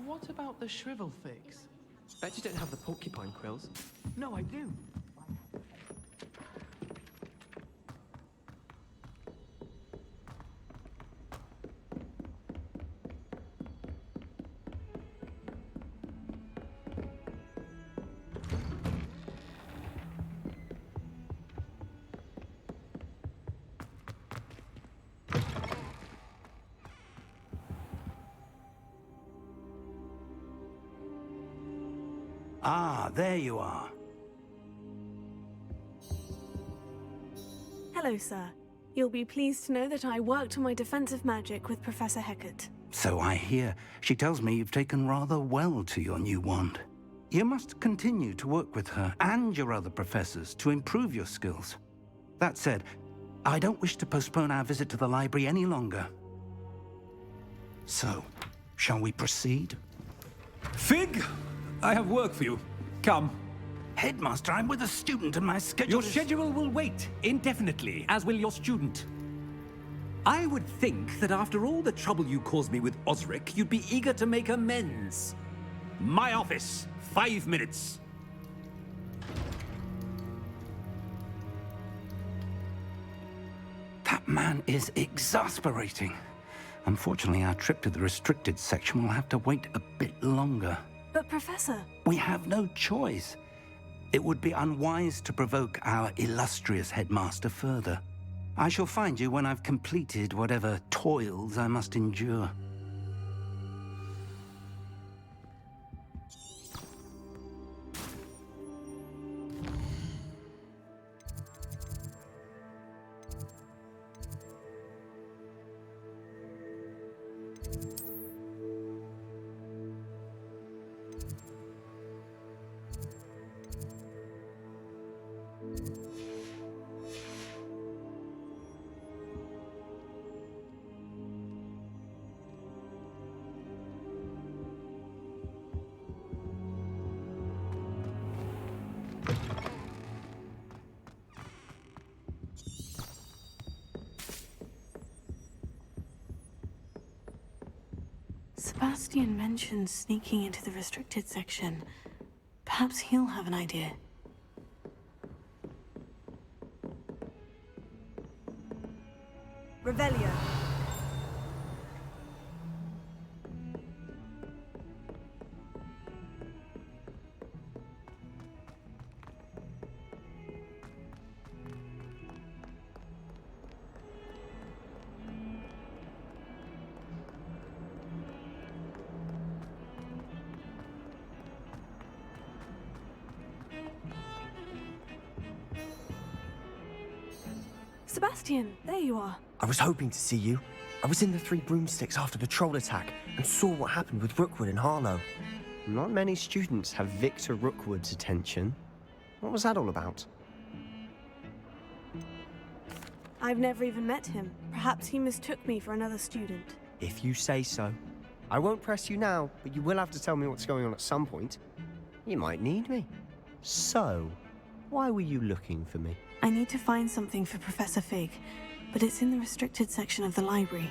what about the shrivel figs? Bet you don't have the porcupine quills. No, I do. Ah, there you are. Hello, sir. You'll be pleased to know that I worked on my defensive magic with Professor Hecat. So I hear. She tells me you've taken rather well to your new wand. You must continue to work with her and your other professors to improve your skills. That said, I don't wish to postpone our visit to the library any longer. So, shall we proceed? Fig! I have work for you. Come. Headmaster, I'm with a student and my schedule Your schedule will wait indefinitely, as will your student. I would think that after all the trouble you caused me with Osric, you'd be eager to make amends. My office, 5 minutes. That man is exasperating. Unfortunately, our trip to the restricted section will have to wait a bit longer. But, Professor... We have no choice. It would be unwise to provoke our illustrious headmaster further. I shall find you when I've completed whatever toils I must endure. Sebastian mentioned sneaking into the restricted section. Perhaps he'll have an idea. Revelio. Sebastian, there you are. I was hoping to see you. I was in the Three Broomsticks after the troll attack and saw what happened with Rookwood and Harlow. Not many students have Victor Rookwood's attention. What was that all about? I've never even met him. Perhaps he mistook me for another student. If you say so. I won't press you now, but you will have to tell me what's going on at some point. You might need me. So, why were you looking for me? I need to find something for Professor Fig, but it's in the restricted section of the library.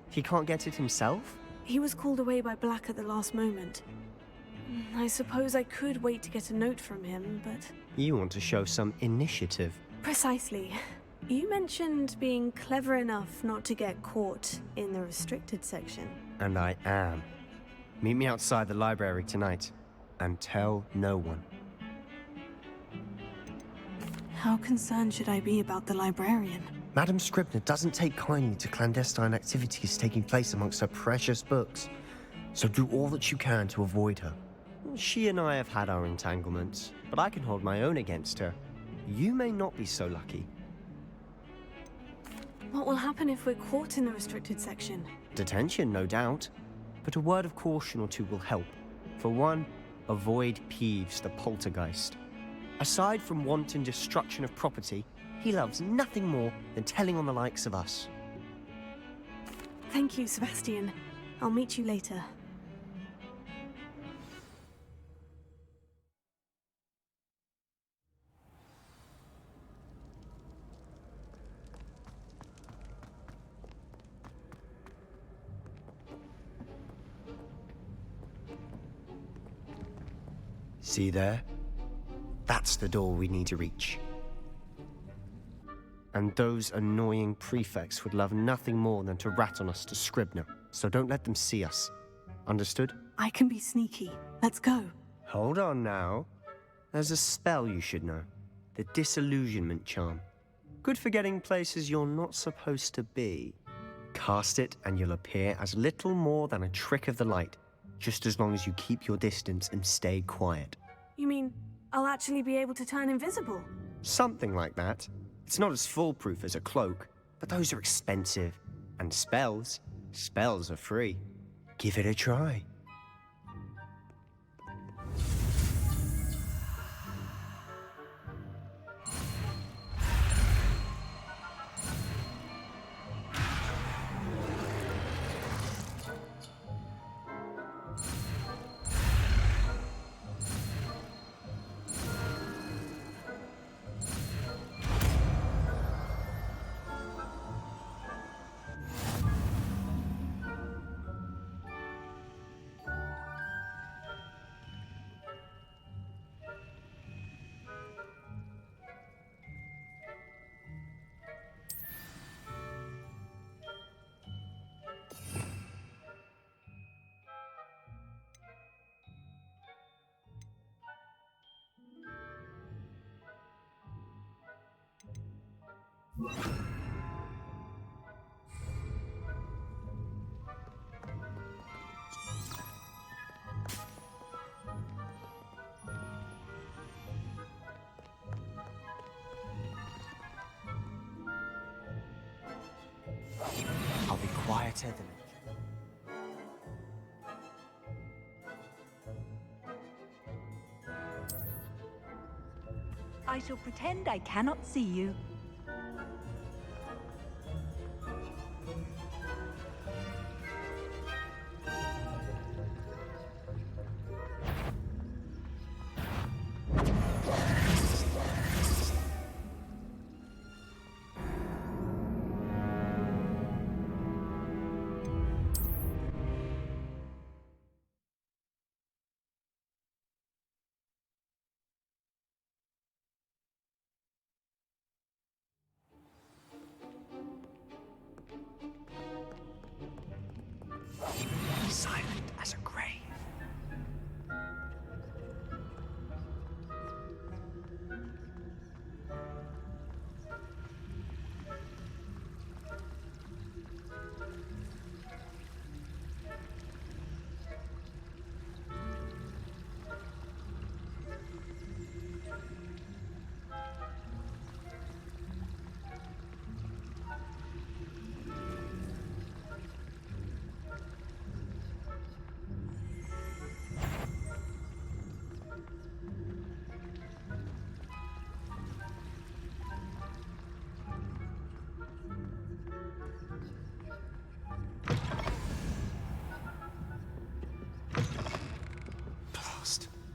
He can't get it himself? He was called away by Black at the last moment. I suppose I could wait to get a note from him, but... You want to show some initiative. Precisely. You mentioned being clever enough not to get caught in the restricted section. And I am. Meet me outside the library tonight, and tell no one. How concerned should I be about the librarian? Madam Scribner doesn't take kindly to clandestine activities taking place amongst her precious books, so do all that you can to avoid her. She and I have had our entanglements, but I can hold my own against her. You may not be so lucky. What will happen if we're caught in the restricted section? Detention, no doubt. But a word of caution or two will help. For one, avoid Peeves, the poltergeist. Aside from wanton destruction of property, he loves nothing more than telling on the likes of us. Thank you, Sebastian. I'll meet you later. See there? That's the door we need to reach. And those annoying prefects would love nothing more than to rat on us to Scribner, so don't let them see us. Understood? I can be sneaky. Let's go. Hold on now. There's a spell you should know. The Disillusionment Charm. Good for getting places you're not supposed to be. Cast it and you'll appear as little more than a trick of the light, just as long as you keep your distance and stay quiet. You mean I'll actually be able to turn invisible? Something like that. It's not as foolproof as a cloak, but those are expensive. And spells are free. Give it a try. I'll be quieter than I shall pretend I cannot see you. silent as a grave.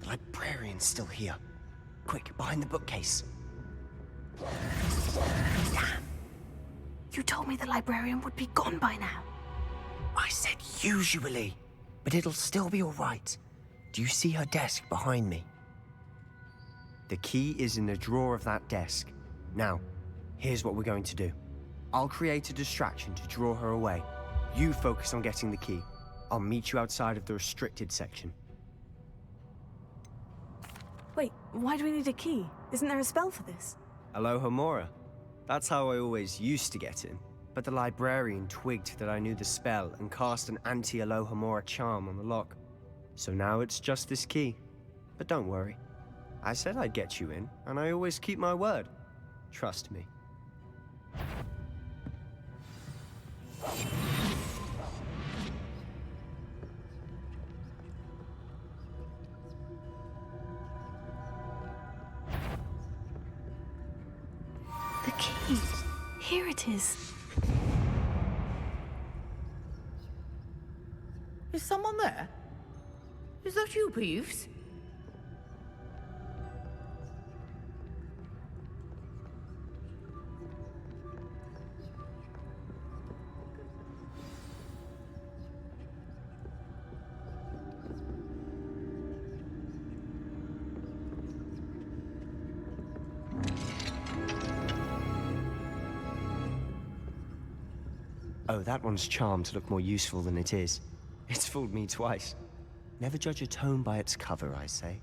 The librarian's still here. Quick, behind the bookcase. Damn. You told me the librarian would be gone by now. I said usually, but it'll still be all right. Do you see her desk behind me? The key is in the drawer of that desk. Now, here's what we're going to do. I'll create a distraction to draw her away. You focus on getting the key. I'll meet you outside of the restricted section. Wait, why do we need a key? Isn't there a spell for this? Alohomora. That's how I always used to get in. But the librarian twigged that I knew the spell and cast an anti-Alohomora charm on the lock. So now it's just this key. But don't worry. I said I'd get you in, and I always keep my word. Trust me. The key. Here it is. Is someone there? Is that you, Peeves? Oh, that one's charmed to look more useful than it is. It's fooled me twice. Never judge a tome by its cover, I say.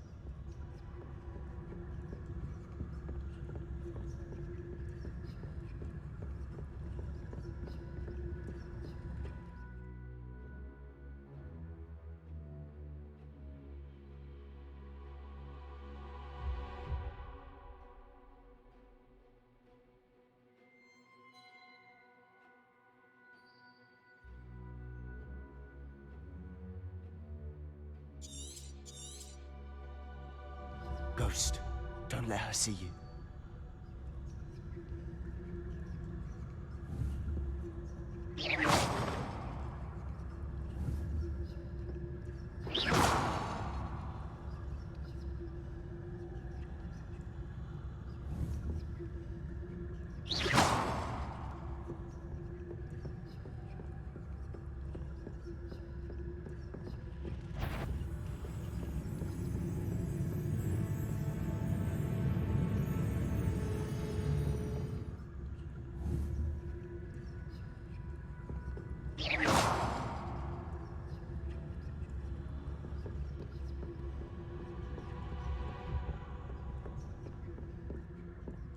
Ghost, don't let her see you.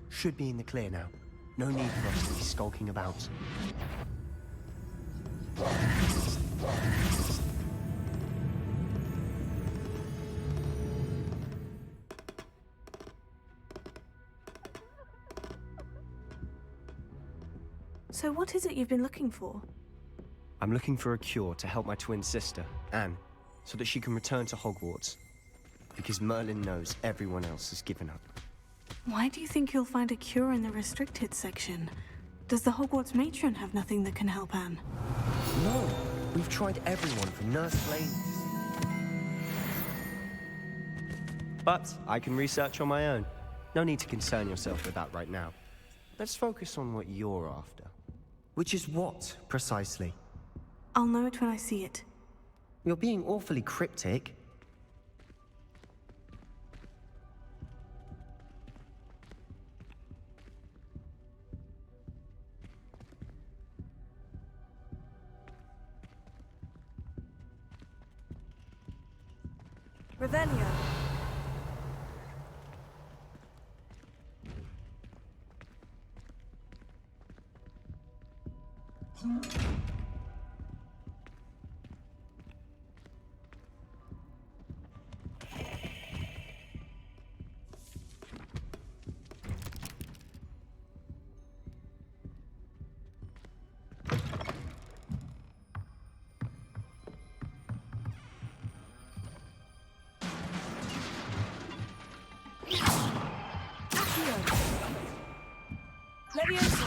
Should be in the clear now. No need for us to be skulking about. So what is it you've been looking for? I'm looking for a cure to help my twin sister, Anne, so that she can return to Hogwarts. Because Merlin knows everyone else has given up. Why do you think you'll find a cure in the restricted section? Does the Hogwarts matron have nothing that can help Anne? No, we've tried everyone from Nurse Lane. But I can research on my own. No need to concern yourself with that right now. Let's focus on what you're after. Which is what, precisely? I'll know it when I see it. You're being awfully cryptic. Revelio. Leviosa.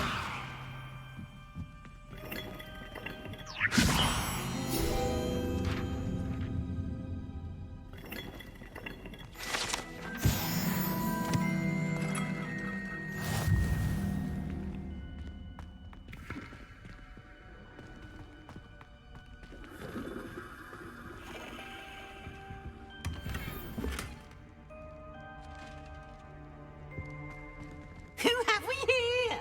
Who have we here?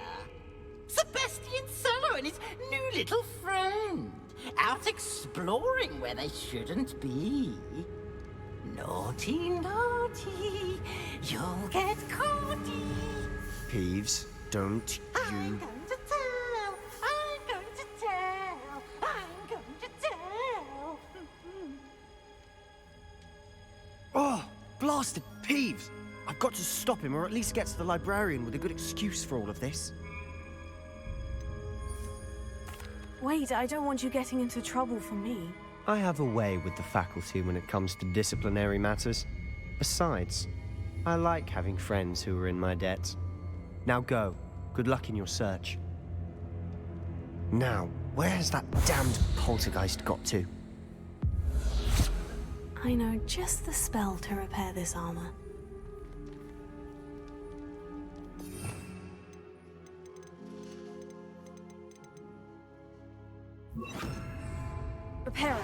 Sebastian Solo and his new little friend. Out exploring where they shouldn't be. Naughty, naughty, you'll get caughty. Peeves, don't I'm you... going to tell, I'm going to tell, I'm going to tell. Oh, blasted Peeves! I've got to stop him, or at least get to the librarian with a good excuse for all of this. Wait, I don't want you getting into trouble for me. I have a way with the faculty when it comes to disciplinary matters. Besides, I like having friends who are in my debt. Now go. Good luck in your search. Now, where has that damned poltergeist got to? I know just the spell to repair this armor. Reparo.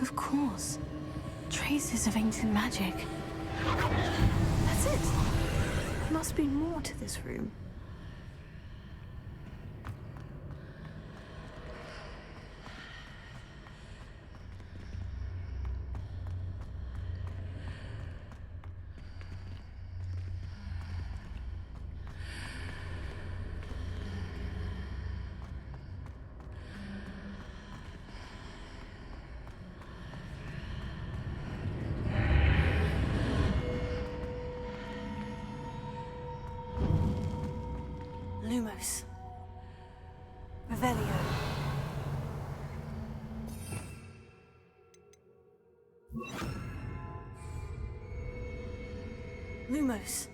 Of course. Traces of ancient magic. That's it. There must be more to this room. Lumos. Revelio. Lumos.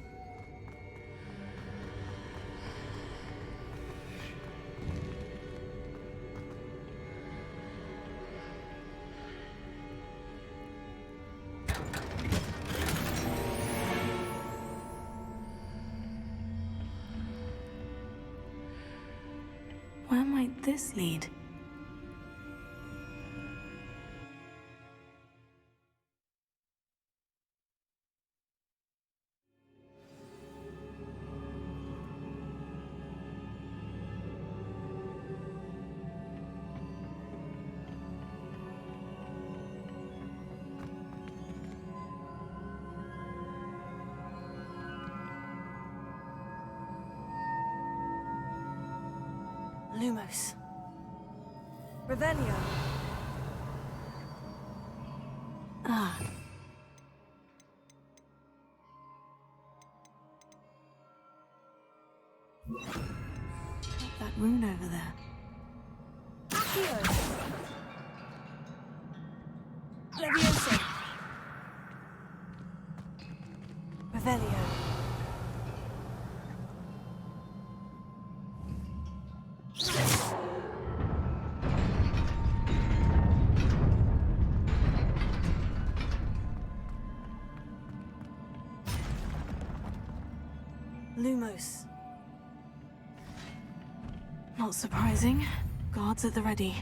Where might this lead? Lumos. Revelio. Ah. That rune over there. Accio. Leviosa. Revelio. Lumos. Not surprising. Guards at the ready.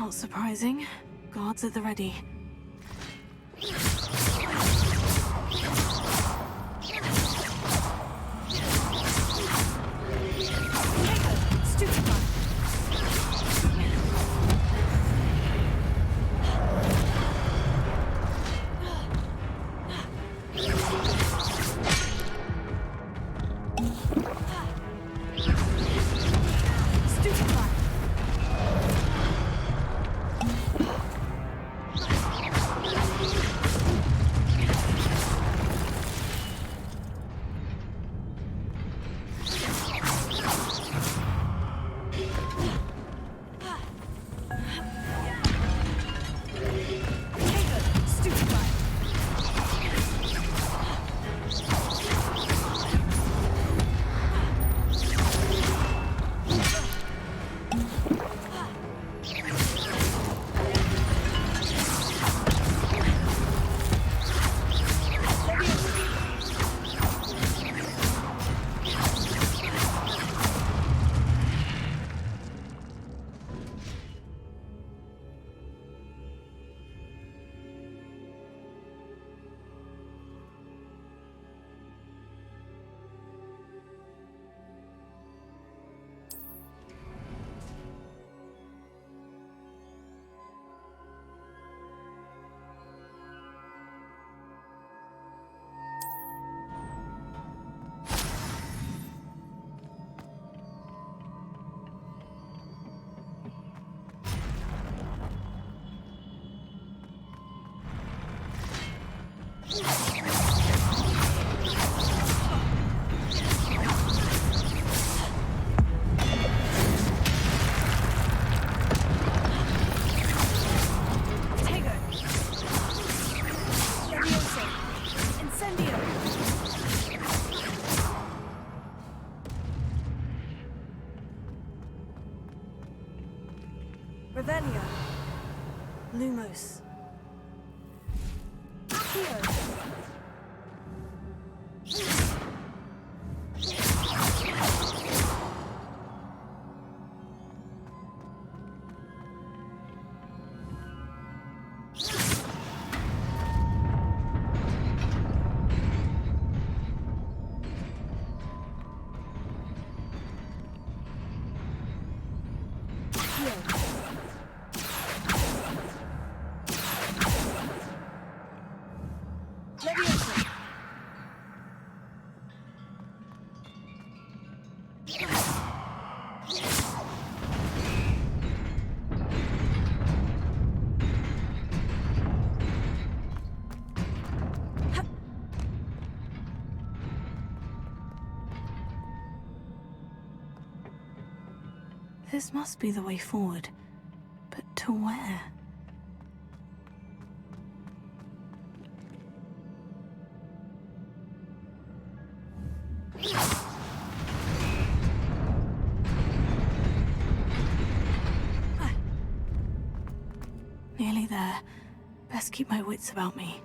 Not surprising. Guards at the ready. Revelio. Lumos. Accio. This must be the way forward. But to where? Nearly there. Best keep my wits about me.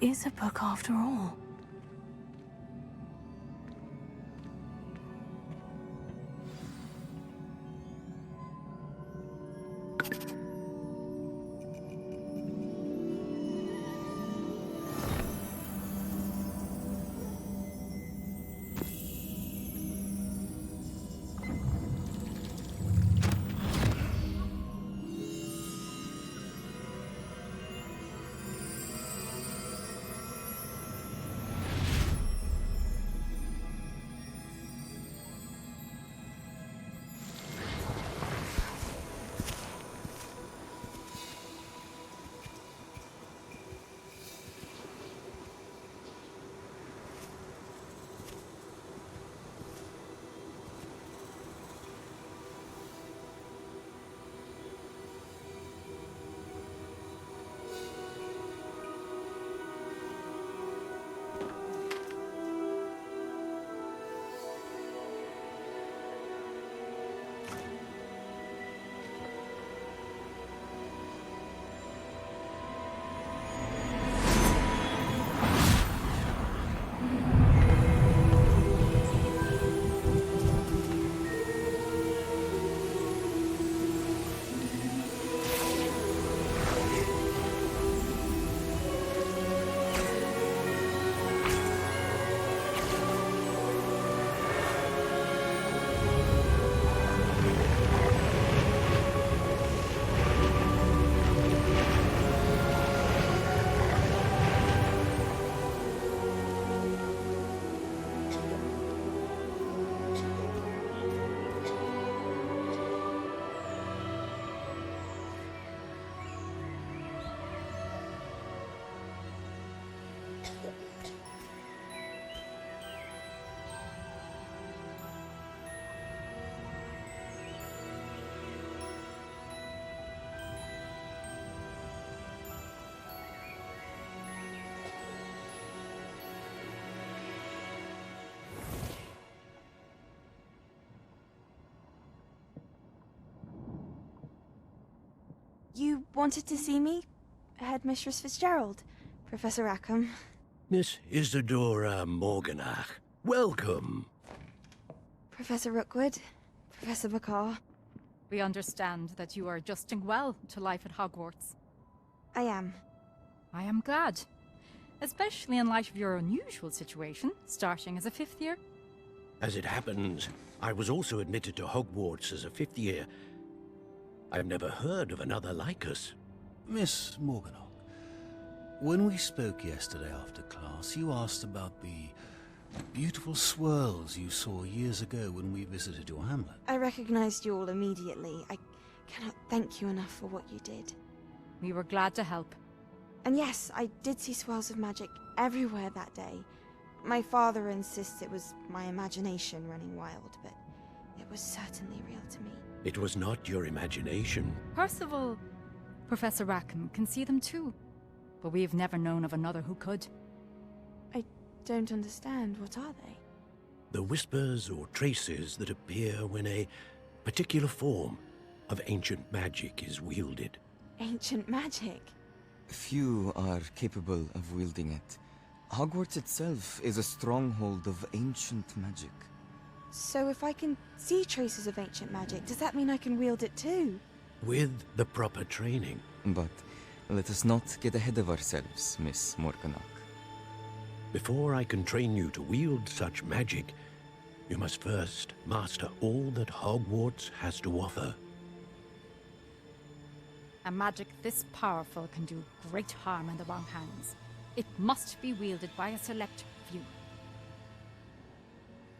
is a book after all. You wanted to see me? Headmistress Fitzgerald, Professor Rackham. Miss Isadora Morganach, welcome. Professor Rookwood, Professor Bakar. We understand that you are adjusting well to life at Hogwarts. I am. I am glad. Especially in light of your unusual situation, starting as a 5th year. As it happens, I was also admitted to Hogwarts as a 5th year. I've never heard of another like us. Miss Morganach, when we spoke yesterday after class, you asked about the beautiful swirls you saw years ago when we visited your hamlet. I recognized you all immediately. I cannot thank you enough for what you did. We were glad to help. And yes, I did see swirls of magic everywhere that day. My father insists it was my imagination running wild, but it was certainly real to me. It was not your imagination. Percival, Professor Rackham can see them too. But we've never known of another who could. I don't understand. What are they? The whispers or traces that appear when a particular form of ancient magic is wielded. Ancient magic? Few are capable of wielding it. Hogwarts itself is a stronghold of ancient magic. So if I can see traces of ancient magic, does that mean I can wield it too? With the proper training. But let us not get ahead of ourselves, Miss Morganach. Before I can train you to wield such magic, you must first master all that Hogwarts has to offer. A magic this powerful can do great harm in the wrong hands. It must be wielded by a select few.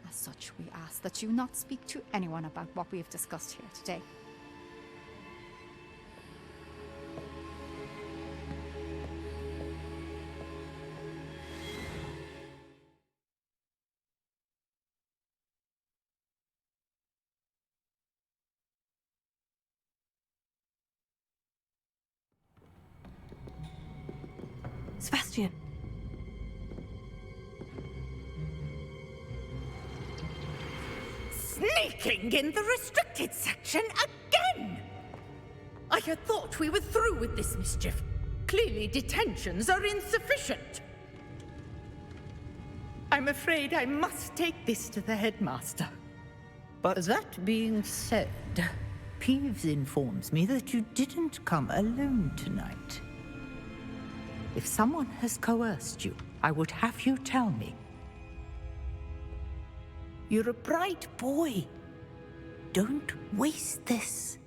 As such, we ask that you not speak to anyone about what we have discussed here today. Sebastian. Sneaking in the restricted section again! I had thought we were through with this mischief. Clearly detentions are insufficient. I'm afraid I must take this to the headmaster. But that being said, Peeves informs me that you didn't come alone tonight. If someone has coerced you, I would have you tell me. You're a bright boy. Don't waste this.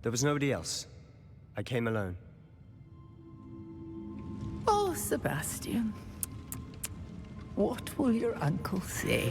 there was nobody else. I came alone. Oh, Sebastian. What will your uncle say?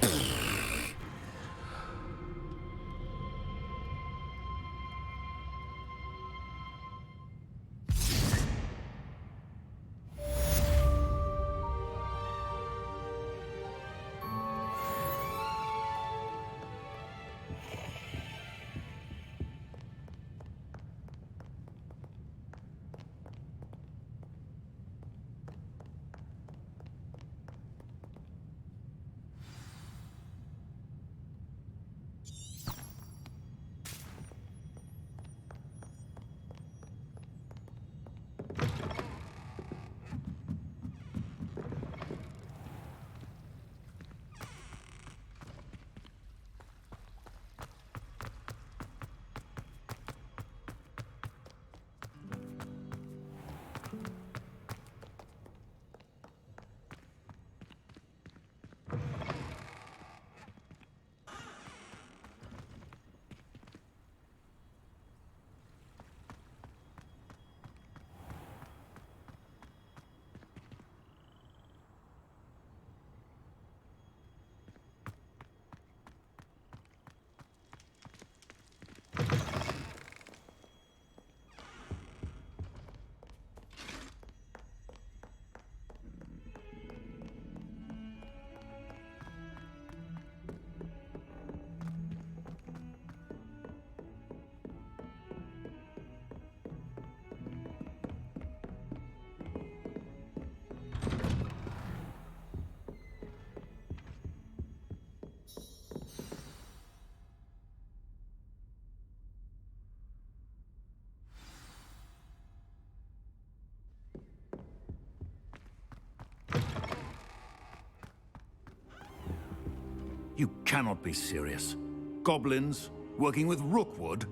You cannot be serious. Goblins working with Rookwood?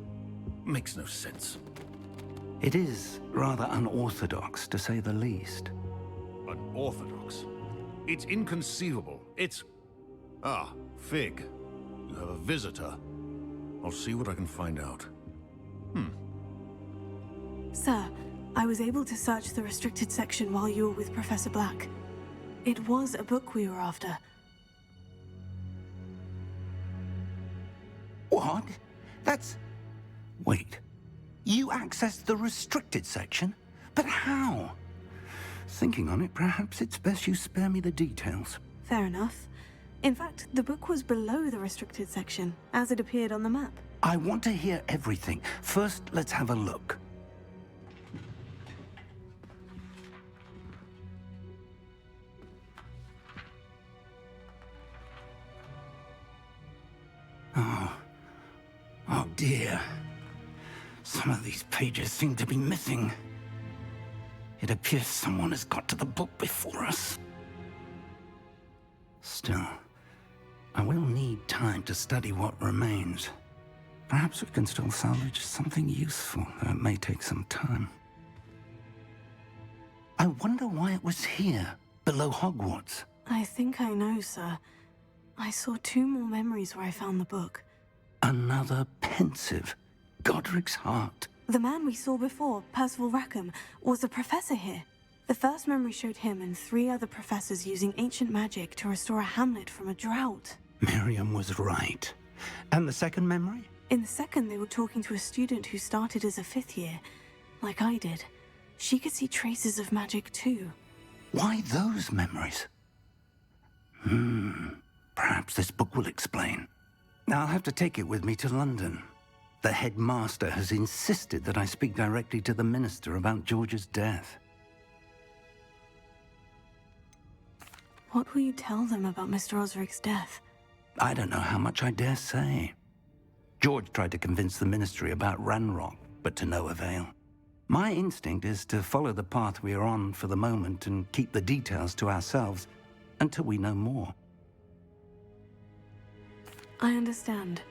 Makes no sense. It is rather unorthodox, to say the least. Unorthodox? It's inconceivable. It's... Ah, Fig. You have a visitor. I'll see what I can find out. Sir, I was able to search the restricted section while you were with Professor Black. It was a book we were after. What? That's... Wait. You accessed the restricted section? But how? Thinking on it, perhaps it's best you spare me the details. Fair enough. In fact, the book was below the restricted section, as it appeared on the map. I want to hear everything. First, let's have a look. Oh dear. Some of these pages seem to be missing. It appears someone has got to the book before us. Still, I will need time to study what remains. Perhaps we can still salvage something useful, though it may take some time. I wonder why it was here, below Hogwarts. I think I know, sir. I saw 2 more memories where I found the book. Another pensive. Godric's heart. The man we saw before, Percival Rackham, was a professor here. The first memory showed him and 3 other professors using ancient magic to restore a hamlet from a drought. Miriam was right. And the second memory? In the second, they were talking to a student who started as a 5th year, like I did. She could see traces of magic too. Why those memories? Perhaps this book will explain. I'll have to take it with me to London. The headmaster has insisted that I speak directly to the minister about George's death. What will you tell them about Mr. Osric's death? I don't know how much I dare say. George tried to convince the ministry about Ranrock, but to no avail. My instinct is to follow the path we are on for the moment and keep the details to ourselves until we know more. I understand.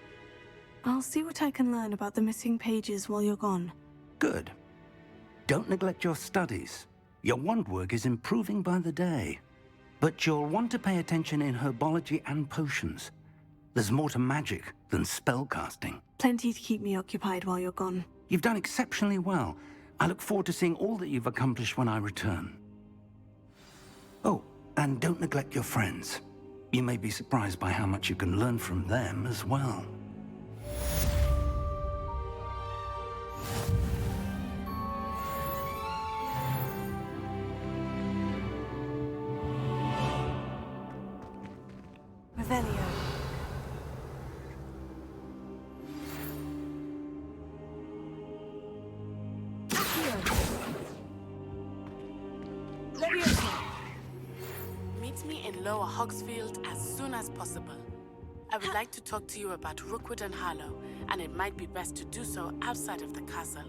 I'll see what I can learn about the missing pages while you're gone. Good. Don't neglect your studies. Your wand work is improving by the day. But you'll want to pay attention in herbology and potions. There's more to magic than spellcasting. Plenty to keep me occupied while you're gone. You've done exceptionally well. I look forward to seeing all that you've accomplished when I return. Oh, and don't neglect your friends. You may be surprised by how much you can learn from them as well. Revelio. Meet me in Lower Hogsfield as soon as possible. I would like to talk to you about Rookwood and Harlow, and it might be best to do so outside of the castle.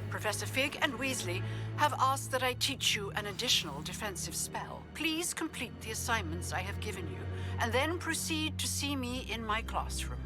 Professor Fig and Weasley have asked that I teach you an additional defensive spell. Please complete the assignments I have given you, and then proceed to see me in my classroom.